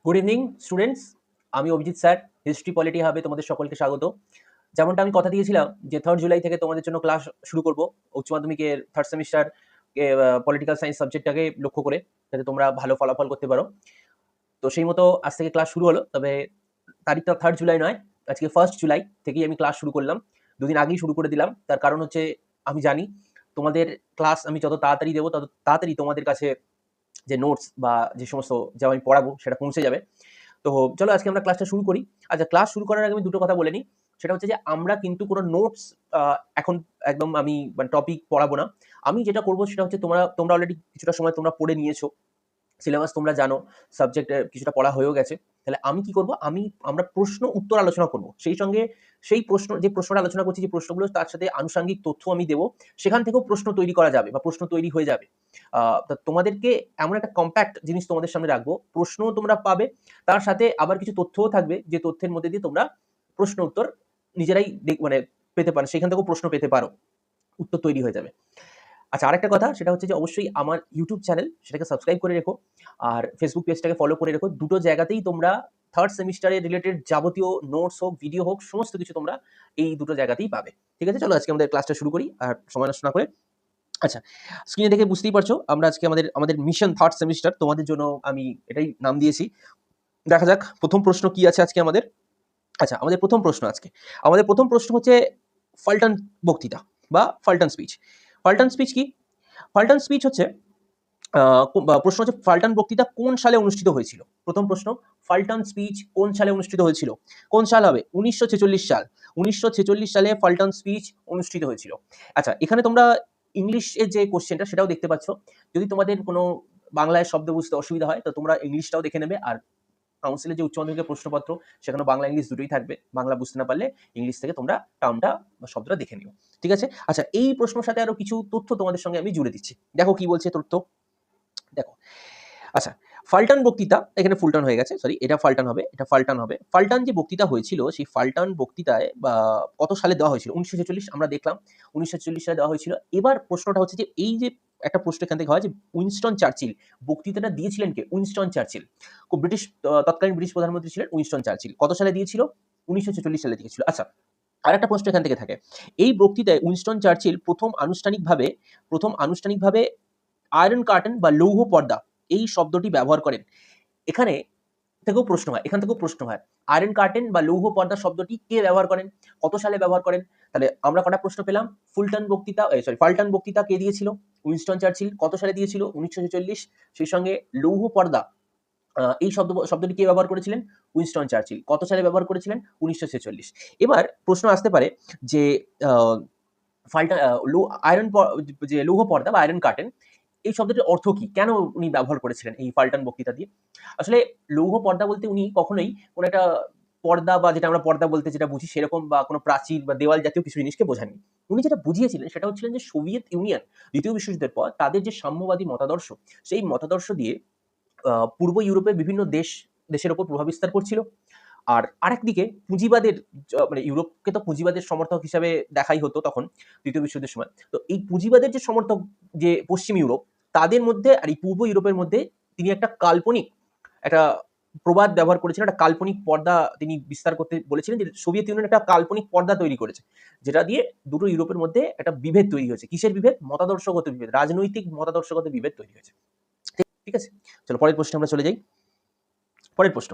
Good evening students, আমি Abhijit sir history polity হাবে তোমাদের সকলকে স্বাগত। যেমনটা আমি কথা দিয়েছিলাম যে 3rd জুলাই থেকে তোমাদের জন্য ক্লাস শুরু করব উচ্চ মাধ্যমিকের 3rd সেমিস্টার পলিটিক্যাল সায়েন্স সাবজেক্টটাকে লক্ষ্য করে, যাতে তোমরা ভালো ফলাফল করতে পারো। তো সেই মতো আজ থেকে ক্লাস শুরু হলো, তবে তারিখটা 3rd জুলাই নয়, আজকে 1st জুলাই থেকেই আমি ক্লাস শুরু করলাম। দুদিন আগেই শুরু করে দিলাম, তার কারণ হচ্ছে আমি জানি তোমাদের ক্লাস আমি যত তাড়াতাড়ি দেবো তত তাড়াতাড়ি তোমাদের কাছে যে নোটস বা যে সমস্ত যা আমি পড়াবো সেটা পৌঁছে যাবে। তো চলো আজকে আমরা ক্লাসটা শুরু করি। আচ্ছা, ক্লাস শুরু করার আগে আমি দুটো কথা বলে নিই। সেটা হচ্ছে যে আমরা কিন্তু কোনো নোটস এখন একদম আমি মানে টপিক পড়াবো না। আমি যেটা করব সেটা হচ্ছে তোমরা অলরেডি কিছুটা সময় তোমরা পড়ে নিয়েছো। সিলেবাস তোমরা জানো, সাবজেক্টে কিছুটা পড়া হয়েও গেছে। তাহলে আমি কি করব? আমরা প্রশ্ন উত্তর আলোচনা করব। সেই সঙ্গে সেই যে প্রশ্নটা আলোচনা করছি, যে প্রশ্নগুলো তার সাথে আনুষঙ্গিক তথ্য আমি দেব। সেখান থেকেও প্রশ্ন তৈরি করা যাবে বা প্রশ্ন তৈরি হয়ে যাবে। তা তোমাদেরকে এমন একটা কম্প্যাক্ট জিনিস তোমাদের সামনে রাখবো। প্রশ্নও তোমরা পাবে, তার সাথে আবার কিছু তথ্যও থাকবে, যে তথ্যের মধ্যে দিয়ে তোমরা প্রশ্ন উত্তর নিজেরাই মানে পেতে পারো। সেখান থেকেও প্রশ্ন পেতে পারো। উত্তর তৈরি হয়ে যাবে। আচ্ছা, আরেকটা কথা সেটা হচ্ছে যে অবশ্যই আমার ইউটিউব চ্যানেল সেটাকে সাবস্ক্রাইব করে রেখো, আর ফেসবুক পেজটাকে ফলো করে রেখো। দুটো জায়গাতেই তোমরা 3rd সেমিস্টারে রিলেটেড যাবতীয় নোটস হোক, ভিডিও হোক, সমস্ত কিছু তোমরা এই দুটো জায়গাতেই পাবে। ঠিক আছে, চলো আজকে আমাদের ক্লাসটা শুরু করি আর সময় নষ্ট না করে। আচ্ছা, স্ক্রিনে দেখে বুঝতেই পারছো আমরা আজকে আমাদের মিশন 3rd সেমিস্টার তোমাদের জন্য আমি এটাই নাম দিয়েছি। দেখা যাক প্রথম প্রশ্ন কি আছে আজকে আমাদের। আচ্ছা, আমাদের প্রথম প্রশ্ন হচ্ছে ফাল্টন বক্তৃতা বা ফাল্টন স্পিচ। ফাল্টন স্পিচ কি? ফাল্টন স্পিচ হচ্ছে প্রশ্ন হচ্ছে ফাল্টন বক্তৃতা কোন সালে অনুষ্ঠিত হয়েছিল? প্রথম প্রশ্ন, ফাল্টন স্পিচ কোন সালে অনুষ্ঠিত হয়েছিল? কোন সাল হবে? 1946 সাল। 1946 সালে ফাল্টন স্পিচ অনুষ্ঠিত হয়েছিল। আচ্ছা, এখানে তোমরা ইংলিশের যে কোশ্চেনটা সেটাও দেখতে পাচ্ছ। যদি তোমাদের কোনো বাংলায় শব্দ বুঝতে অসুবিধা হয় তো তোমরা ইংলিশটাও দেখে নেবে। আর কাউন্সিলের যে উচ্চ মাধ্যমিকের প্রশ্নপত্র সেখানে বাংলা ইংলিশ দুটোই থাকবে। বাংলা বুঝতে না পারলে ইংলিশ থেকে তোমরা টার্মটা বা শব্দটা দেখে নিও। ঠিক আছে? আচ্ছা, এই প্রশ্নের সাথে আরো কিছু তথ্য তোমাদের সঙ্গে আমি জুড়ে দিচ্ছি। দেখো কি বলছে তথ্য। দেখো, আচ্ছা, ফাল্টন বক্তৃতা, এখানে ফুলটন হয়ে গেছে, সরি, এটা ফাল্টন হবে, এটা ফাল্টন হবে। ফাল্টন যে বক্তৃতা হয়েছিল সেই ফাল্টন বক্তৃতায় কত সালে দেওয়া হয়েছিল? 1946 আমরা দেখলাম, 1946 সালে দেওয়া হয়েছিল। এবার প্রশ্নটা হচ্ছে যে এই যে একটা প্রশ্ন এখান থেকে হয় যে উইনস্টন চার্চিল বক্তৃতাটা দিয়েছিলেন কে? Winston Churchill. তৎকালীন ব্রিটিশ প্রধানমন্ত্রী ছিলেন উইনস্টন চার্চিল। কত সালে দিয়েছিল? 1946 সালে দিয়েছিল। আচ্ছা, আরেকটা প্রশ্ন এখান থেকে থাকে। এই বক্তৃতায় উইনস্টন চার্চিল প্রথম আনুষ্ঠানিকভাবে আয়রন কার্টেন বা লৌহ পর্দা এই শব্দটি ব্যবহার করেন। এখানে এখান থেকেও প্রশ্ন হয়। আয়রন কার্টেন বা লৌহ পর্দা শব্দটি কে ব্যবহার করেন? কত সালে ব্যবহার করেন? তাহলে আমরা কটা প্রশ্ন পেলাম? ফাল্টন বক্তৃতা কে দিয়েছিল? Winston Churchill. কত সালে দিয়েছিল? 1946। সেই সঙ্গে লৌহ পর্দা এই শব্দটি কে ব্যবহার করেছিলেন? Winston Churchill. কত সালে ব্যবহার করেছিলেন? 1946। এবার প্রশ্ন আসতে পারে যে আ ফাল্টা আ লো আয়রন প যে লৌহ পর্দা বা আয়রন কার্টেন, এই শব্দটির অর্থ কি? কেন উনি ব্যবহার করেছিলেন এই ফাল্টন বক্তৃতা দিয়ে? আসলে লৌহ পর্দা বলতে উনি কখনোই কোনো একটা পর্দা বা যেটা আমরা পর্দা বলতে যেটা বুঝি সেরকম বা কোনো প্রাচীর বা দেওয়াল জাতীয় কিছু জিনিসকে বোঝাননি। উনি যেটা বুঝিয়েছিলেন সেটা হচ্ছিলেন যে সোভিয়েত ইউনিয়ন ২য় বিশ্বযুদ্ধের পর তাদের যে সাম্যবাদী মতাদর্শ, সেই মতাদর্শ দিয়ে পূর্ব ইউরোপের বিভিন্ন দেশের উপর প্রভাব বিস্তার করছিল। আর আরেকদিকে পুঁজিবাদের মানে ইউরোপকে তো পুঁজিবাদের সমর্থক হিসাবে দেখাই হতো তখন ২য় বিশ্বযুদ্ধের সময়। তো এই পুঁজিবাদের যে সমর্থক, যে পশ্চিম ইউরোপ, তাদের মধ্যে আর এই পূর্ব ইউরোপের মধ্যে তিনি একটা প্রবাদ ব্যবহার করেছিলেন, একটা কাল্পনিক পর্দা তিনি বিস্তার করতে বলেছিলেন, যে সোভিয়েত ইউনিয়ন একটা কাল্পনিক পর্দা তৈরি করেছে। যেটা দিয়ে দুটো ইউরোপের মধ্যে একটা বিভেদ তৈরি হয়েছে। কিসের বিভেদ? মতাদর্শগত বিভেদ, রাজনৈতিক মতাদর্শগত বিভেদ তৈরি হয়েছে। ঠিক আছে? চলো পরের প্রশ্নে আমরা চলে যাই। পরের প্রশ্ন।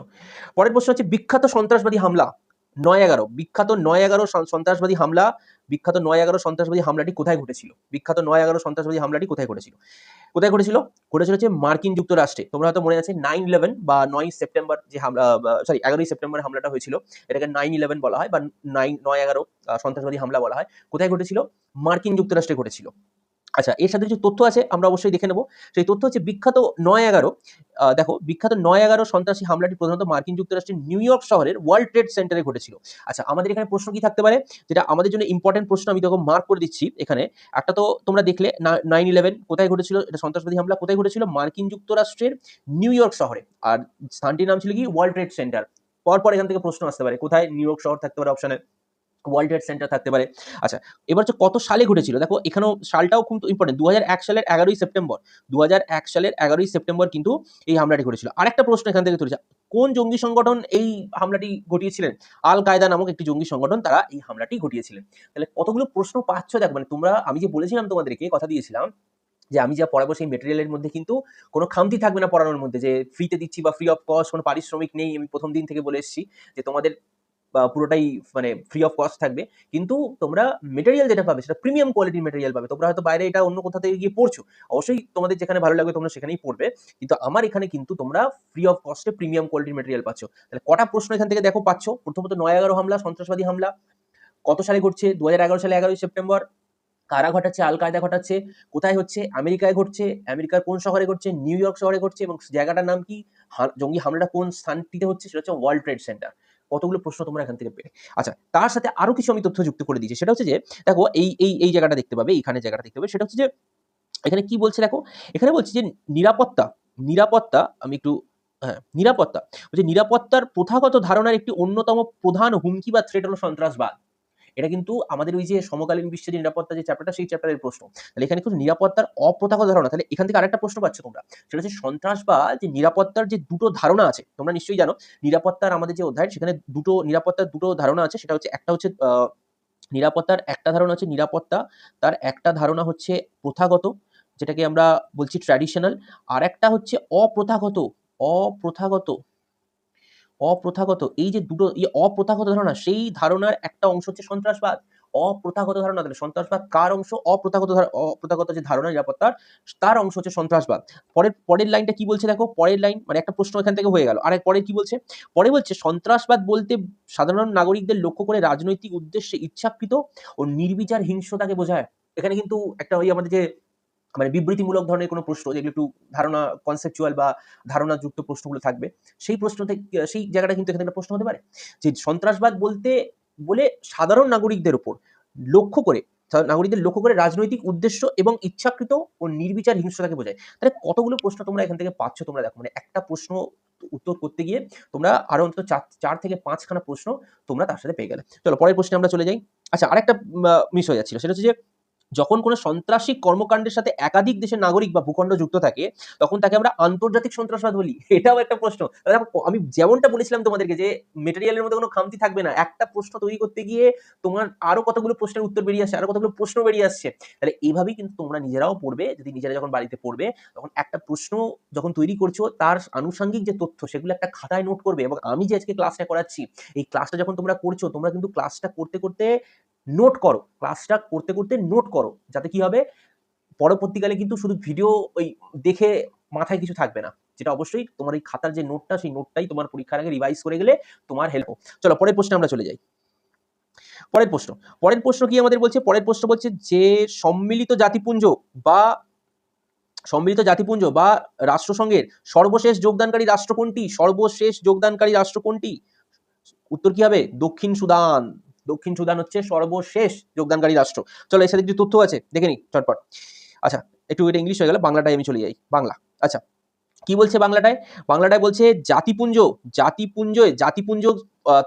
পরের প্রশ্ন হচ্ছে বিখ্যাত সন্ত্রাসবাদী হামলা ৯/১১। বিখ্যাত ৯/১১ সন্ত্রাসবাদী হামলা, বিখ্যাত ৯/১১ সন্ত্রাসবাদী হামলাটি কোথায় ঘটেছিল? বিখ্যাত ৯/১১ সন্ত্রাসবাদী হামলাটি কোথায় ঘটেছিল? কোথায় ঘটেছিল? ঘটেছিল হচ্ছে মার্কিন যুক্তরাষ্ট্রে। তোমরা হয়তো মনে আছে 9/11 বা ৯ সেপ্টেম্বর যে হামলা, সরি ১১ই সেপ্টেম্বর হামলাটা হয়েছিল। এটাকে 9/11 বলা হয় বা ৯/১১ সন্ত্রাসবাদী হামলা বলা হয়। কোথায় ঘটেছিল? মার্কিন যুক্তরাষ্ট্রে ঘটেছিল। আচ্ছা, এর সাথে কিছু তথ্য আছে, আমরা অবশ্যই দেখে নেব। সেই তথ্য হচ্ছে বিখ্যাত ৯/১১। দেখো, বিখ্যাত ৯/১১ সন্ত্রাসী হামলাটি প্রধানত মার্কিন যুক্তরাষ্ট্রের নিউ ইয়র্ক শহরের ওয়ার্ল্ড ট্রেড সেন্টারে ঘটেছিল। আচ্ছা, আমাদের এখানে প্রশ্ন কি থাকতে পারে? যেটা আমাদের জন্য ইম্পোর্টেন্ট প্রশ্ন, আমি তোকে মার্ক করে দিচ্ছি এখানে। একটা তো তোমরা দেখলে 9/11 কোথায় ঘটেছিল? এটা সন্ত্রাসবাদী হামলা কোথায় ঘটেছিল? মার্কিন যুক্তরাষ্ট্রের নিউ ইয়র্ক শহরে। আর স্থানটির নাম ছিল কি? World trade centre. পরপর এখান থেকে প্রশ্ন আসতে পারে। কোথায়? নিউ ইয়র্ক শহর থাকতে পারে অপশনে। ওয়ার্ল্ড ট্রেড সেন্টার থাকতে পারে। আচ্ছা, এবার হচ্ছে কত সালে ঘটেছিল? দেখো এখানেও সালটাও খুব ইম্পর্টেন্ট। 2001 সালের 11ই সেপ্টেম্বর। 2001 সালের 11ই সেপ্টেম্বর কিন্তু এই হামলাটি ঘটেছিল। আরেকটা প্রশ্ন এখান থেকে তুলেছে। কোন জঙ্গি সংগঠন এই হামলাটি ঘটিয়েছিলেন? আল কায়দা নামক একটি জঙ্গি সংগঠন তারা এই হামলাটি ঘটিয়েছিলেন। তাহলে কতগুলো প্রশ্ন পাচ্ছ দেখো, মানে তোমরা, আমি যে বলেছিলাম তোমাদেরকে, কথা দিয়েছিলাম যে আমি যা পড়াবো সেই মেটেরিয়ালের মধ্যে কিন্তু কোনো খামতি থাকবে না পড়ানোর মধ্যে, যে ফ্রিতে দিচ্ছি বা ফ্রি অফ কস্ট, কোনো পারিশ্রমিক নেই। আমি প্রথম দিন থেকে বলে এসেছি যে তোমাদের পুরোটাই মানে ফ্রি অফ কস্ট থাকবে, কিন্তু তোমরা মেটেরিয়াল যেটা পাবে সেটা প্রিমিয়াম কোয়ালিটির মেটেরিয়াল পাবে। তোমরা হয়তো বাইরে এটা অন্য কোথা থেকে গিয়ে পড়ছো, অবশ্যই তোমাদের যেখানে ভালো লাগবে তোমরা সেখানেই পড়বে, কিন্তু আমার এখানে কিন্তু তোমরা ফ্রি অফ কস্টে প্রিমিয়াম কোয়ালিটির মেটেরিয়াল পাচ্ছ। তাহলে কটা প্রশ্ন এখান থেকে দেখো পাচ্ছ। প্রথমত 9/11 হামলা, সন্ত্রাসবাদী হামলা কত সালে ঘটছে? 2011 সালে 11ই সেপ্টেম্বর। কারা ঘটাচ্ছে? আল কায়দা ঘটাচ্ছে। কোথায় হচ্ছে? আমেরিকায় ঘটছে। আমেরিকার কোন শহরে ঘটছে? নিউ ইয়র্ক শহরে ঘটছে। এবং জায়গাটার নাম কি? জঙ্গি হামলাটা কোন স্থানটিতে হচ্ছে? সেটা হচ্ছে ওয়ার্ল্ড ট্রেড সেন্টার। কতগুলো প্রশ্ন তোমরা এখান থেকে পেলে। আচ্ছা, তার সাথে আরো কিছু আমি তথ্য যুক্ত করে দিয়েছি। সেটা হচ্ছে যে দেখো এই জায়গাটা দেখতে পাবে, এইখানে জায়গাটা দেখতে পাবে। সেটা হচ্ছে যে এখানে কি বলছে দেখো, এখানে বলছে যে নিরাপত্তা আমি একটু, হ্যাঁ, নিরাপত্তা বলছে নিরাপত্তার প্রথাগত ধারণার একটি অন্যতম প্রধান হুমকি বা থ্রেট হলো সন্ত্রাসবাদ। এটা কিন্তু আমাদের ওই যে সমকালীন বিশ্বের যে নিরাপত্তা যে চ্যাপ্টারটা, সেই চ্যাপ্টারের প্রশ্ন। তাহলে এখানে কিন্তু নিরাপত্তার অপ্রথাগত ধারণা। তাহলে এখান থেকে আরেকটা প্রশ্ন পাচ্ছ তোমরা। সেটা হচ্ছে সন্ত্রাসবাদ যে নিরাপত্তার যে দুটো ধারণা আছে, তোমরা নিশ্চয়ই জানো নিরাপত্তার আমাদের যে অধ্যায় সেখানে নিরাপত্তার দুটো ধারণা আছে। সেটা হচ্ছে একটা হচ্ছে নিরাপত্তার একটা ধারণা হচ্ছে নিরাপত্তা, তার একটা ধারণা হচ্ছে প্রথাগত, যেটাকে আমরা বলছি ট্র্যাডিশনাল। আরেকটা হচ্ছে অপ্রথাগত। অপ্রথাগত অপ্রথাগত এই যে দুটো অপ্রথাগত ধারণা, সেই ধারণার একটা অংশ হচ্ছে সন্ত্রাসবাদ। অপ্রথাগত ধারণা, তাহলে সন্ত্রাসবাদ কার অংশ? অপ্রথাগত যে ধারণা নিরাপত্তার, তার অংশ হচ্ছে সন্ত্রাসবাদ। পরের লাইনটা কি বলছে দেখো, পরের লাইন মানে একটা প্রশ্ন এখান থেকে হয়ে গেল। আর পরে কি বলছে? পরে বলছে সন্ত্রাসবাদ বলতে সাধারণ নাগরিকদের লক্ষ্য করে রাজনৈতিক উদ্দেশ্যে ইচ্ছাকৃত ও নির্বিচার হিংস্রতাকে বোঝায়। এখানে কিন্তু একটা ওই আমাদের যে মানে বিবৃতিমূলক ধরনের কোনো প্রশ্ন, যেগুলো একটু ধারণা কনসেপচুয়াল বা ধারণাযুক্ত প্রশ্নগুলো থাকবে, সেই প্রশ্ন থেকে সেই জায়গাটা কিন্তু এখানে একটা প্রশ্ন হতে পারে যে সন্ত্রাসবাদ বলে সাধারণ নাগরিকদের উপর লক্ষ্য করে, নাগরিকদের লক্ষ্য করে রাজনৈতিক উদ্দেশ্য এবং ইচ্ছাকৃত ও নির্বিচার হিংস্রতাকে বোঝায়। তাহলে কতগুলো প্রশ্ন তোমরা এখান থেকে পাচ্ছ তোমরা দেখো, মানে একটা প্রশ্ন উত্তর করতে গিয়ে তোমরা আরো অন্তত 4 থেকে 5 খানা প্রশ্ন তোমরা তার সাথে পেয়ে গেলে। চলো পরের প্রশ্নে আমরা চলে যাই। আচ্ছা, আরেকটা মিস হয়ে যাচ্ছিল। সেটা হচ্ছে যে যখন কোনো সন্ত্রাসী কর্মকাণ্ডের সাথে একাধিক দেশের নাগরিক বা ভূখণ্ড যুক্ত থাকে, তখন তাকে আমরা আন্তর্জাতিক সন্ত্রাসবাদ বলি। এটাও একটা প্রশ্ন। দেখো আমি যেমনটা বলেছিলাম তোমাদেরকে যে মেটেরিয়ালের মধ্যে কোনো খামতি থাকবে না। একটা প্রশ্ন তৈরি করতে গিয়ে তোমার আরো কতগুলো প্রশ্নের উত্তর বেরিয়ে আসছে, আরো কতগুলো প্রশ্ন বেরিয়ে আসছে। তাহলে এইভাবেই কিন্তু তোমরা নিজেরাও পড়বে। যদি নিজেরা যখন বাড়িতে পড়বে, তখন একটা প্রশ্ন যখন তৈরি করছো, তার আনুষঙ্গিক যে তথ্য সেগুলো একটা খাতায় নোট করবে। এবং আমি যে আজকে ক্লাসটা করাচ্ছি, এই ক্লাসটা যখন তোমরা করছো, তোমরা কিন্তু ক্লাসটা করতে করতে নোট করো। ক্লাসটা করতে করতে নোট করো, যাতে কি হবে, পরবর্তীকালে কিন্তু শুধু ভিডিও ওই দেখে মাথায় কিছু থাকবে না, যেটা অবশ্যই তোমার এই খাতার যে নোটটা, সেই নোটটাই তোমার পরীক্ষার আগে রিভাইজ করে গেলে তোমার হেল্প। চলো পরের প্রশ্নে আমরা চলে যাই। পরের প্রশ্ন কি আমাদের বলছে? পরের প্রশ্ন বলছে যে বা রাষ্ট্রসংঘের সর্বশেষ যোগদানকারী রাষ্ট্র কোনটি? সর্বশেষ যোগদানকারী রাষ্ট্র কোনটি? উত্তর কি হবে? দক্ষিণ সুদান। দক্ষিণ সুদান হচ্ছে সর্বশেষ যোগদানকারী রাষ্ট্র। চলো এর সাথে কিছু তথ্য আছে, দেখে নিই চটপট। আচ্ছা, একটু এটা ইংলিশ হয়ে গেল, বাংলাটায় আমি চলে যাই। বাংলা। আচ্ছা, কি বলছে বাংলাটায়? বাংলাটায় বলছে জাতিপুঞ্জ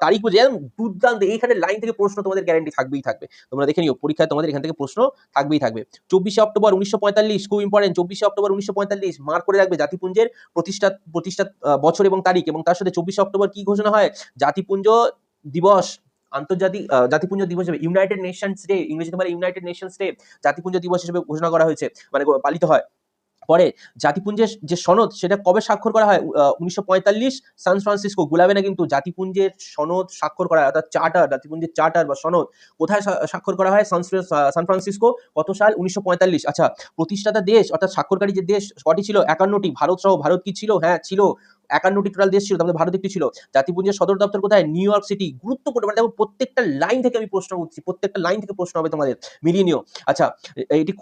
তারিখ বুঝে দুর্দান্ত। এইখানে লাইন থেকে প্রশ্ন তোমাদের গ্যারান্টি থাকবেই থাকবে। তোমরা দেখে নিও, পরীক্ষায় তোমাদের এখান থেকে প্রশ্ন থাকবেই থাকবে। 24শে অক্টোবর 1945, খুব ইম্পর্টেন্ট। 24শে অক্টোবর 1945 মার্ক করে রাখবে। জাতিপুঞ্জের প্রতিষ্ঠা বছর এবং তারিখ, এবং তার সাথে 24শে অক্টোবর কি ঘোষণা হয়? জাতিপুঞ্জ দিবস, আন্তর্জাতিক জাতিপুঞ্জ দিবস হিসেবে, ইউনাইটেড নেশনস ডে, ইংরেজিতে বলে ইউনাইটেড নেশনস ডে, জাতিপুঞ্জ দিবস হিসেবে ঘোষণা করা হয়েছে, মানে পালিত হয়। পরে জাতিপুঞ্জের যে সনদ, সেটা কবে স্বাক্ষর করা হয়? 1945 সান ফ্রান্সিসকো। গুলাবে না কিন্তু। জাতিপুঞ্জের সনদ স্বাক্ষর করা হয়, অর্থাৎ চার্টার, জাতিপুঞ্জের চার্টার বা সনদ কোথায় স্বাক্ষর করা হয়? San Francisco. কত সাল? 1945। আচ্ছা, প্রতিষ্ঠাতা দেশ অর্থাৎ স্বাক্ষরকারী যে দেশ কটি ছিল? 51টি। ভারত সহ। ভারত কি ছিল? হ্যাঁ ছিল। 51টি টোটাল দেশ ছিল, তার মধ্যে ভারত একটি ছিল। জাতিপুঞ্জের সদর দপ্তর কোথায়? New York city. গুরুত্বপূর্ণ, মানে দেখো প্রত্যেকটা লাইন থেকে আমি প্রশ্ন করছি, প্রত্যেকটা লাইন থেকে প্রশ্ন হবে তোমাদের, মিলিয়ে নিও। আচ্ছা, এটি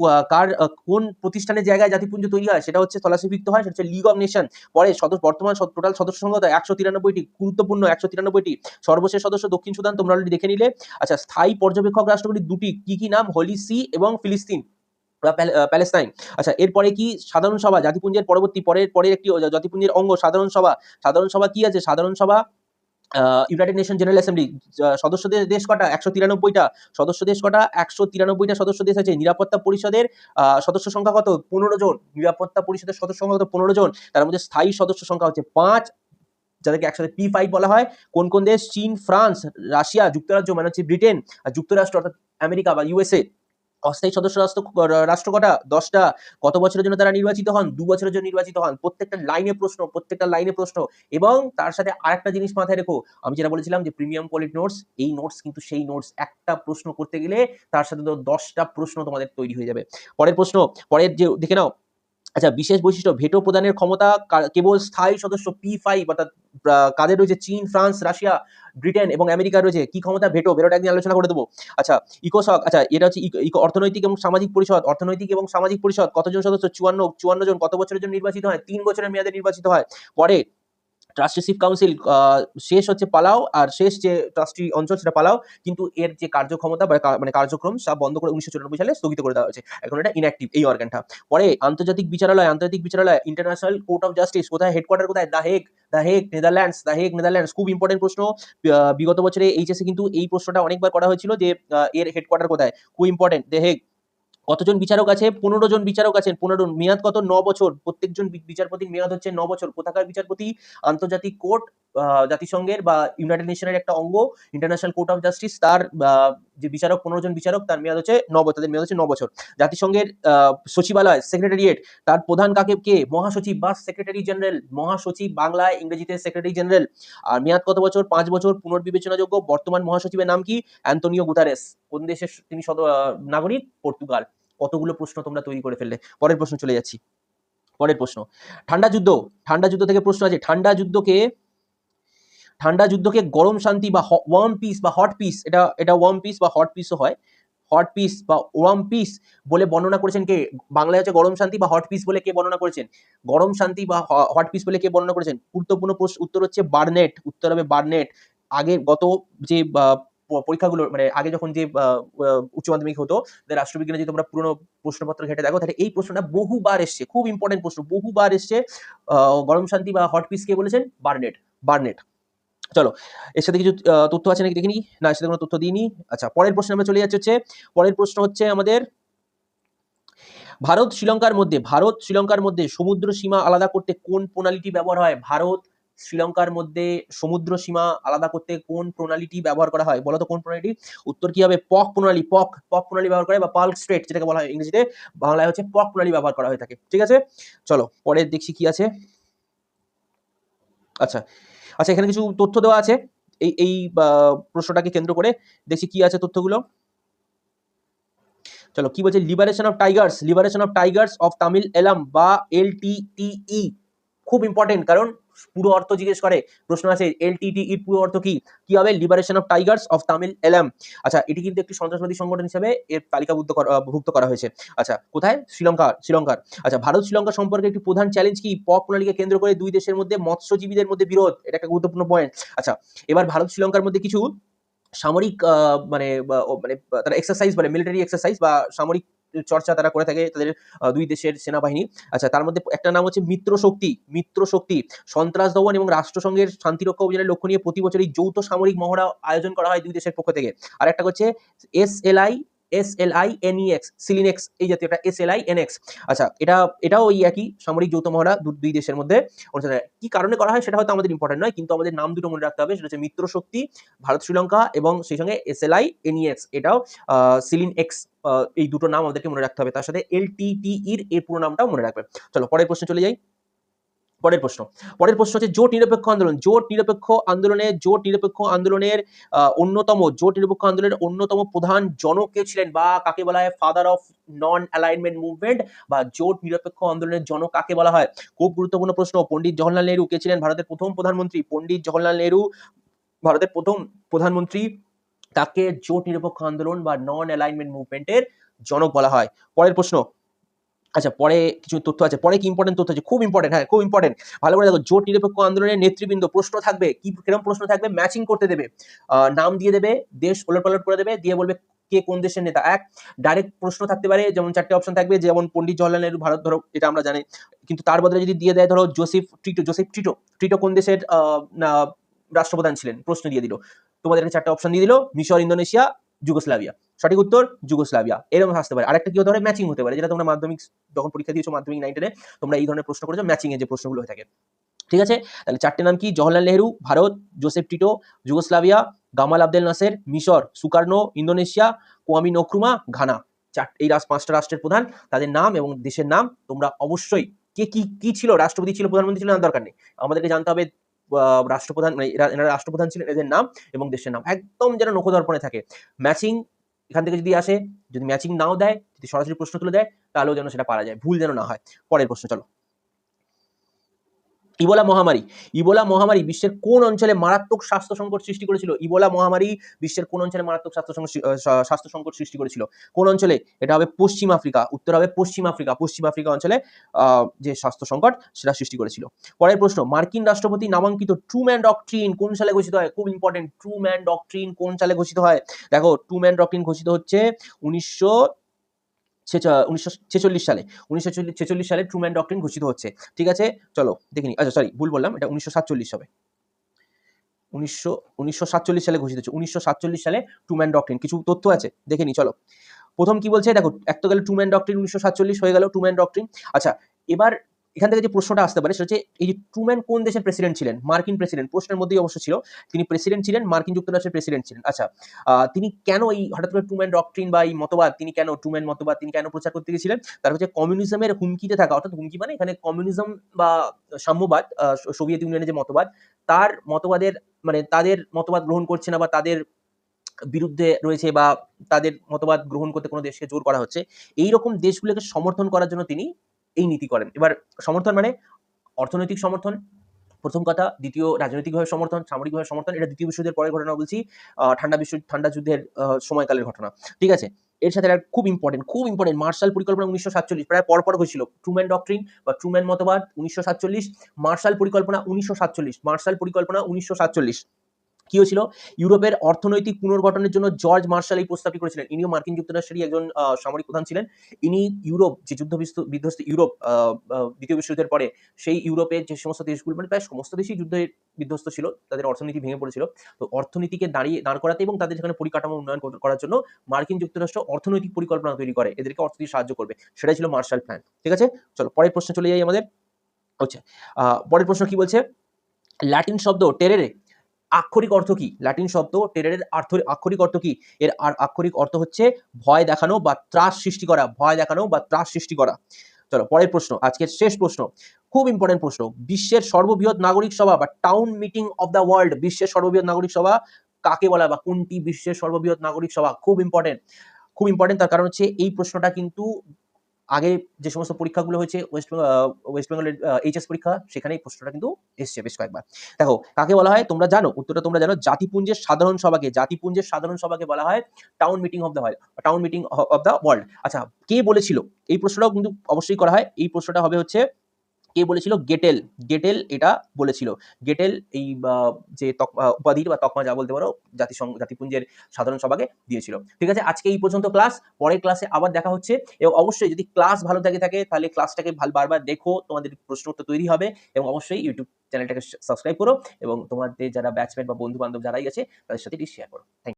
কোন প্রতিষ্ঠানের জায়গায় জাতিপুঞ্জ তৈরি হয়? সেটা হচ্ছে স্থলাভিষিক্ত হয়, সেটা হচ্ছে লিগ অফ নেশন। পরে বর্তমান টোটাল সদস্য সংখ্যা 193টি। গুরুত্বপূর্ণ, 193টি। সর্বশেষ সদস্য দক্ষিণ সুদান, তোমরা অলরেডি দেখে নিলে। আচ্ছা, স্থায়ী পর্যবেক্ষক রাষ্ট্রগুলি দুটি, কি কি নাম? হোলি সি এবং ফিলিস্তিন বা প্যালেস্তাইন। আচ্ছা, এরপরে কি? সাধারণ সভা, জাতিপুঞ্জের পরের একটি জাতিপুঞ্জের অঙ্গ সাধারণ সভা। সাধারণ সভা কি আছে? সাধারণ সভা ইউনাইটেড নেশন জেনারেল অ্যাসেম্বলি সদস্য দেশ কটা? 193টা। সদস্য দেশ কটা? 193টা সদস্য দেশ আছে। নিরাপত্তা পরিষদের সদস্য সংখ্যা কত? 15 জন। নিরাপত্তা পরিষদের সদস্য সংখ্যা কত? 15 জন। তার মধ্যে স্থায়ী সদস্য সংখ্যা হচ্ছে 5, যাদেরকে একসাথে P5 বলা হয়। কোন কোন দেশ? চীন, ফ্রান্স, রাশিয়া, যুক্তরাজ্য মানে হচ্ছে ব্রিটেন, আর যুক্তরাষ্ট্র অর্থাৎ আমেরিকা বা ইউএসএ। অস্থায়ী সদস্য রাষ্ট্র কটা? 10টা। কত বছরের জন্য তারা নির্বাচিত হন? 2 বছরের জন্য নির্বাচিত হন। প্রত্যেকটা লাইনে প্রশ্ন। এবং তার সাথে আরেকটা জিনিস মাথায় রেখো, আমি যেটা বলেছিলাম যে প্রিমিয়াম কোয়ালিটি নোটস, এই নোটস কিন্তু সেই নোটস, একটা প্রশ্ন করতে গেলে তার সাথে তো 10টা প্রশ্ন তোমাদের তৈরি হয়ে যাবে। পরের প্রশ্ন, পরের যে দেখে নাও। আচ্ছা, বিশেষ বৈশিষ্ট্য, ভেটো প্রদানের ক্ষমতা কেবল স্থায়ী সদস্য P5 অর্থাৎ কাদের রয়েছে? চীন, ফ্রান্স, রাশিয়া, ব্রিটেন এবং আমেরিকা রয়েছে। কি ক্ষমতা? ভেটোটা একদিন আলোচনা করে দেবো। আচ্ছা, ইকোসক, আচ্ছা এটা হচ্ছে অর্থনৈতিক এবং সামাজিক পরিষদ কতজন সদস্য? 54 জন। কত বছরের জন্য নির্বাচিত হয়? 3 বছরের মেয়াদে নির্বাচিত হয়। পরে ট্রাস্টিশিপ কাউন্সিল, শেষ হচ্ছে পালাও, আর শেষ যে ট্রাস্টি অঞ্চল সেটা পালাও, কিন্তু এর যে কার্যক্ষমতা বা মানে কার্যক্রম সব বন্ধ করে 1994 সালে স্থগিত করে দেওয়া হয়েছে। এখন এটা ইনঅ্যাক্টিভ এই অর্গানটা। পরে আন্তর্জাতিক বিচারালয়, ইন্টারন্যাশনাল কোর্ট অফ জাস্টিস কোথায়? হেডকোয়ার্টার কোথায়? The Hague, Netherlands. খুব ইম্পর্টেন্ট প্রশ্ন। বিগত বছরে এইচএসে কিন্তু এই প্রশ্নটা অনেকবার করা হয়েছিল যে এর হেডকোয়ার্টার কোথায়? খুব ইম্পর্টেন্ট, দ্য হেগ। কতজন বিচারক আছে? 15 জন বিচারক আছেন। 15 মেয়াদ কত? 9 বছর। প্রত্যেকজন বিচারপতির মেয়াদ হচ্ছে 9 বছর। কোথাকার বিচারপতি? আন্তর্জাতিক কোর্ট, জাতিসংঘের বা ইউনাইটেড নেশনের একটা অঙ্গ, ইন্টারন্যাশনাল কোর্ট অফ জাস্টিস, তার যে বিচারক, 15 জন বিচারক, তার মেয়াদ হচ্ছে 9 বছর, তাদের মেয়াদ হচ্ছে 9 বছর। জাতিসংঘের সচিবালয়, সেক্রেটারিয়েট, তার প্রধান কে? মহাসচিব বা সেক্রেটারি জেনারেল। মহাসচিব বাংলায়, ইংরেজিতে সেক্রেটারি জেনারেল। আর মেয়াদ কত বছর? 5 বছর, পুনর্বিবেচনাযোগ্য। বর্তমান মহাসচিবের নাম কি? Antonio Guterres. কোন দেশের তিনি নাগরিক? পর্তুগাল। কতগুলো প্রশ্ন তোমরা তৈরি করে ফেললে। পরের প্রশ্ন চলে যাচ্ছি। পরের প্রশ্ন, ঠান্ডা যুদ্ধ থেকে প্রশ্ন আছে। ঠান্ডা যুদ্ধকে গরম শান্তি বা ওয়ার্ম পিস বা হট পিস, এটা ওয়ার্ম পিস বা হট পিসও হয়, হট পিস বা ওয়ার্ম পিস বলে বর্ণনা করেছেন কে? বাংলায় হচ্ছে গরম শান্তি বা হট পিস বলে কে বর্ণনা করেছেন? গরম শান্তি বা হট পিস বলে কে বর্ণনা করেছেন? গুরুত্বপূর্ণ উত্তর হচ্ছে বার্নেট। উত্তর হবে বার্নেট। আগে গত যে পরীক্ষাগুলো মানে আগে যখন যে উচ্চ মাধ্যমিক হতো, রাষ্ট্রবিজ্ঞানে যদি তোমরা পুরনো প্রশ্নপত্র ঘেটে দেখো, তাহলে এই প্রশ্নটা বহুবার এসছে। খুব ইম্পর্টেন্ট প্রশ্ন, বহুবার এসছে। গরম শান্তি বা হট পিস কে বলেছেন? বার্নেট। চলো, এর সাথে কিছু তথ্য আছে নাকি দেখিনি। না, এর সাথে কোনো তথ্য দিইনি। আচ্ছা, পরের প্রশ্নে আমরা চলে যাচ্ছি। পরের প্রশ্ন হচ্ছে আমাদের, ভারত শ্রীলঙ্কার মধ্যে সমুদ্র সীমা আলাদা করতে কোন প্রণালীটি ব্যবহার হয়? ভারত শ্রীলঙ্কার মধ্যে সমুদ্র সীমা আলাদা করতে কোন প্রণালীটি ব্যবহার করা হয়? বলো তো কোন প্রণালীটি? উত্তর কি হবে? পক প্রণালী ব্যবহার করে, বা পাল্ক স্ট্রেট যেটাকে বলা হয় ইংরেজিতে, বাংলায় হচ্ছে পক প্রণালী ব্যবহার করা হয়ে থাকে। ঠিক আছে, চলো পরের দেখছি কি আছে। আচ্ছা, এখানে কিছু তথ্য দেওয়া আছে এই প্রশ্নটাকে কেন্দ্র করে। দেখছি কি আছে তথ্যগুলো। চলো, কি বলছে? Liberation of Tigers of Tamil এলাম বা LTTE। খুব ইম্পর্টেন্ট, কারণ পুরো অর্থ জিজ্ঞেস করে। প্রশ্ন আছে LTTE এর পুরো অর্থ কি? কি হবে? Liberation of Tigers of Tamil এলাম। আচ্ছা, এটি কিন্তু একটি সন্ত্রাসবাদী সংগঠন হিসেবে এর তালিকাভুক্ত করা হয়েছে। আচ্ছা, কোথায়? শ্রীলঙ্কার। আচ্ছা, ভারত শ্রীলঙ্কা সম্পর্কে একটি প্রধান চ্যালেঞ্জ কি? পক প্রণালীকে কেন্দ্র করে দুই দেশের মধ্যে মৎস্যজীবীদের মধ্যে বিরোধ। এটা একটা গুরুত্বপূর্ণ পয়েন্ট। আচ্ছা, এবার ভারত শ্রীলঙ্কার মধ্যে কিছু সামরিক মানে তারা এক্সারসাইজ বলে, মিলিটারি এক্সারসাইজ বা সামরিক চর্চা তারা করে থাকে, তাদের দুই দেশের সেনাবাহিনী। আচ্ছা, তার মধ্যে একটা নাম হচ্ছে মিত্র শক্তি। সন্ত্রাস দমন এবং রাষ্ট্রসংঘের শান্তিরক্ষা অভিযানের লক্ষ্য নিয়ে প্রতি বছরই যৌথ সামরিক মহড়া আয়োজন করা হয় দুই দেশের পক্ষ থেকে। আর একটা হচ্ছে SLINEX, সিলিনেক্স, এই জাতীয় একটা SLINX। আচ্ছা, এটাও ওই একই সামরিক যৌথ মহড়া দুই দেশের মধ্যে অনুষ্ঠিত হয়। কি কারণে করা হয় সেটা হয়তো আমাদের ইম্পর্টেন্ট নয়, কিন্তু আমাদের নাম দুটো মনে রাখতে হবে। সেটা হচ্ছে মিত্র শক্তি ভারত শ্রীলঙ্কা, এবং সেই সঙ্গে SLINEX, এটাও সিলিনেক্স। এই দুটো নাম আমাদেরকে মনে রাখতে হবে। তার সাথে LTTE এর পুরো নামটাও মনে রাখবে। চলো পরের প্রশ্নে চলে যাই। পরের প্রশ্ন হচ্ছে জোট নিরপেক্ষ আন্দোলনের অন্যতম প্রধান জনক কে ছিলেন, বা কাকে বলা হয় father of non alignment movement, বা জোট নিরপেক্ষ আন্দোলনের জনক কাকে বলা হয়? খুব গুরুত্বপূর্ণ প্রশ্ন। পণ্ডিত জওহরলাল নেহরু কে ছিলেন? ভারতের প্রথম প্রধানমন্ত্রী। পণ্ডিত জওহরলাল নেহরু ভারতের প্রথম প্রধানমন্ত্রী, তাকে জোট নিরপেক্ষ আন্দোলন বা নন অ্যালাইনমেন্ট মুভমেন্টের জনক বলা হয়। পরের প্রশ্ন। আচ্ছা, পরে কিছু তথ্য আছে। পরে কি ইম্পর্টেন্ট তথ্য আছে, খুব ইম্পর্টেন্ট। হ্যাঁ, খুব ইম্পর্টেন্ট, ভালো করে দেখো। জোট নিরপেক্ষ আন্দোলনের নেতৃবৃন্দ, প্রশ্ন থাকবে কি, কিরকম প্রশ্ন থাকবে? ম্যাচিং করতে দেবে, নাম দিয়ে দেবে, দেশ ওলটপালট করে দেবে, দিয়ে বলবে কে কোন দেশের নেতা। এক ডাইরেক্ট প্রশ্ন থাকতে পারে, যেমন 4টে অপশন থাকবে, যেমন পণ্ডিত জওহরলাল নেহরু ভারত, ধরো এটা আমরা জানি, কিন্তু তার বদলে যদি দিয়ে দেয় ধরো জোসেফ টিটো কোন দেশের রাষ্ট্রপ্রধান ছিলেন? প্রশ্ন দিয়ে দিল। তোমাদের এখানে 4টা অপশন দিয়ে দিল, মিশর, ইন্দোনেশিয়া, যুগোস্লাভিয়া। সঠিক উত্তর যুগোস্লাভিয়া। এরকম আসতে পারে। আরেকটা কি হতে পারে? ম্যাচিং হতে পারে, যেটা তোমরা মাধ্যমিক যখন পরীক্ষা দিয়েছো, মাধ্যমিক 9 10 এ তোমরা এই ধরনের প্রশ্ন করেছো, ম্যাচিং এর যে প্রশ্নগুলো হয়ে থাকে। ঠিক আছে? তাহলে 4টে নাম কি? Jawaharlal Nehru, Bharat, Joseph Tito, Yugoslavia, গামাল Abdel Nasser, মিশর, সুকার্নো, ইন্দোনেশিয়া, কোয়ামি নক্রুমা, ঘানা। এই 5টা রাষ্ট্রের প্রধান, তাদের নাম এবং দেশের নাম তোমরা অবশ্যই কে কি ছিল, রাষ্ট্রপতি ছিল, প্রধানমন্ত্রী ছিল, জানার দরকার নেই। আমাদেরকে জানতে হবে রাষ্ট্রপ্রধান, মানে এনারা রাষ্ট্রপ্রধান ছিলেন, এদের নাম এবং দেশের নাম একদম যেন নখদর্পণে থাকে। ম্যাচিং এখান থেকে যদি আসে, যদি ম্যাচিং নাও দেয়, যদি সরাসরি প্রশ্ন তুলে দেয়, তাহলেও যেন সেটা পারা যায়, ভুল যেন না হয়। পরের প্রশ্ন চলো। ইবোলা মহামারী। ইবোলা মহামারী বিশ্বের কোন অঞ্চলে মারাত্মক স্বাস্থ্য সংকট সৃষ্টি করেছিল? ইবোলা মহামারী বিশ্বের কোন অঞ্চলে মারাত্মক স্বাস্থ্য সংকট সৃষ্টি করেছিল? কোন অঞ্চলে? এটা হবে পশ্চিম আফ্রিকা। উত্তর হবে পশ্চিম আফ্রিকা। পশ্চিম আফ্রিকা অঞ্চলে যে স্বাস্থ্য সংকট সেটা সৃষ্টি করেছিল। পরের প্রশ্ন, মার্কিন রাষ্ট্রপতি নামাঙ্কিত ট্রুম্যান ডক্ট্রিন কোন সালে ঘোষিত হয়? খুব ইম্পর্টেন্ট, ট্রুম্যান ডক্ট্রিন কোন সালে ঘোষিত হয়? দেখো, ট্রুম্যান ডক্ট্রিন ঘোষিত হচ্ছে 1946 সালে। 1946 সালে ট্রুম্যান ডক্ট্রিন ঘোষিত হচ্ছে। ঠিক আছে, চলো দেখে নিই। আচ্ছা সরি, ভুল বললাম, এটা 1947 হবে। 1947 সালে ঘোষিত হচ্ছে। 1947 সালে ট্রুম্যান ডক্ট্রিন। কিছু তথ্য আছে, দেখে নিই চলো। প্রথম কি বলছে দেখো, এক তো গেল ট্রুম্যান ডক্ট্রিন, 1947 হয়ে গেল ট্রুম্যান ডক্ট্রিন। আচ্ছা, এবার এখান থেকে যে প্রশ্নটা আসতে পারে সেটা হচ্ছে, এই যে ট্রুম্যান কোন দেশের প্রেসিডেন্ট ছিলেন? মার্কিন প্রেসিডেন্ট। প্রশ্নের মধ্যেই অবশ্য ছিল, তিনি প্রেসিডেন্ট ছিলেন, মার্কিন যুক্তরাষ্ট্রের প্রেসিডেন্ট ছিলেন। আচ্ছা, তিনি কেন এই হঠাৎ করে ট্রুম্যান ডক্ট্রিন বা এই মতবাদ, তিনি কেন ট্রুম্যান মতবাদ তিনি কেন প্রচার করতে গেছিলেন? তার হচ্ছে কমিউনিজমের হুমকিতে থাকা, অর্থাৎ হুমকি মানে এখানে কমিউনিজম বা সাম্যবাদ, সোভিয়েত ইউনিয়নের যে মতবাদ, তার মতবাদের, মানে তাদের মতবাদ গ্রহণ করছে না বা তাদের বিরুদ্ধে রয়েছে বা তাদের মতবাদ গ্রহণ করতে কোনো দেশকে জোর করা হচ্ছে, এইরকম দেশগুলোকে সমর্থন করার জন্য তিনি এই নীতি করেন। এবার সমর্থন মানে অর্থনৈতিক সমর্থন, প্রথম কথা। দ্বিতীয়, রাজনৈতিকভাবে সমর্থন, সামরিকভাবে সমর্থন। এটা দ্বিতীয় বিশ্বযুদ্ধের পরের ঘটনা বলছি, ঠান্ডা যুদ্ধের সময়কালের ঘটনা। ঠিক আছে? এর সাথে একটা খুব ইম্পর্টেন্ট মার্শাল পরিকল্পনা 1947 প্রায় পরপর হয়েছিল। ট্রুম্যান ডক্ট্রিন বা ট্রুম্যান মতবাদ 1947, মার্শাল পরিকল্পনা 1947, মার্শাল পরিকল্পনা 1947। কি হয়েছিল? ইউরোপের অর্থনৈতিক পুনর্গঠনের জন্য জর্জ মার্শাল এই প্রস্তাবটি করেছিলেন। ইনিও মার্কিন যুক্তরাষ্ট্রেরই একজন সামরিক প্রধান ছিলেন। ইনি ইউরোপ, যে বিধ্বস্ত ইউরোপ, দ্বিতীয় বিশ্বযুদ্ধের পরে সেই ইউরোপের যে সমস্ত দেশগুলো, মানে প্রায় সমস্ত দেশই যুদ্ধে বিধ্বস্ত ছিল, তাদের অর্থনীতি ভেঙে পড়েছিল। তো অর্থনীতিকে দাঁড় করাতে এবং তাদের সেখানে পরিকাঠামো উন্নয়ন করার জন্য মার্কিন যুক্তরাষ্ট্র অর্থনৈতিক পরিকল্পনা তৈরি করে, এদেরকে অর্থ দিয়ে সাহায্য করবে। সেটাই ছিল মার্শাল প্ল্যান। ঠিক আছে? চলো পরের প্রশ্নে চলে যাই আমাদের। আচ্ছা, পরের প্রশ্ন কি বলছে? ল্যাটিন শব্দ টেরেরে আক্ষরিক অর্থ কি? ল্যাটিন শব্দ টেরের আক্ষরিক অর্থ কি? এর আক্ষরিক অর্থ হচ্ছে ভয় দেখানো বা ত্রাস সৃষ্টি করা। ভয় দেখানো বা ত্রাস সৃষ্টি করা। চলো পরের প্রশ্ন, আজকের শেষ প্রশ্ন, খুব ইম্পর্টেন্ট প্রশ্ন। বিশ্বের সর্ববৃহৎ নাগরিক সভা বা town meeting of the world, বিশ্বের সর্ববৃহৎ নাগরিক সভা কাকে বলা, বা কোনটি বিশ্বের সর্ববৃহৎ নাগরিক সভা? খুব ইম্পর্টেন্ট। তার কারণ হচ্ছে এই প্রশ্নটা কিন্তু আগে যে সমস্ত পরীক্ষাগুলো হয়েছে, ওয়েস্ট বেঙ্গলের এইচএস পরীক্ষা, সেখানে এই প্রশ্নটা কিন্তু এসছে বেশ কয়েকবার। দেখো, কাকে বলা হয় তোমরা জানো? উত্তরটা তোমরা জানো, জাতিপুঞ্জের সাধারণ সভাকে বলা হয় town meeting of the world. আচ্ছা, কে বলেছিল? এই প্রশ্নটাও কিন্তু অবশ্যই করা হয়। এই প্রশ্নটা হবে হচ্ছে, কে বলেছিল? গেটেল এটা বলেছিল। গেটেল এই যে উপাধি বা তকমা যা বলতে পারো, জাতিপুঞ্জের সাধারণ সভাকে দিয়েছিল। ঠিক আছে, আজকে এই পর্যন্ত ক্লাস। পরের ক্লাসে আবার দেখা হচ্ছে। এবং অবশ্যই যদি ক্লাস ভালো থাকে তাহলে ক্লাসটাকে বারবার দেখো, তোমাদের প্রশ্ন উত্তর তৈরি হবে। এবং অবশ্যই ইউটিউব চ্যানেলটাকে সাবস্ক্রাইব করো এবং তোমাদের যারা ব্যাচমেট বা বন্ধু বান্ধব যারাই আছে তাদের সাথে এটি শেয়ার করো। Thank you.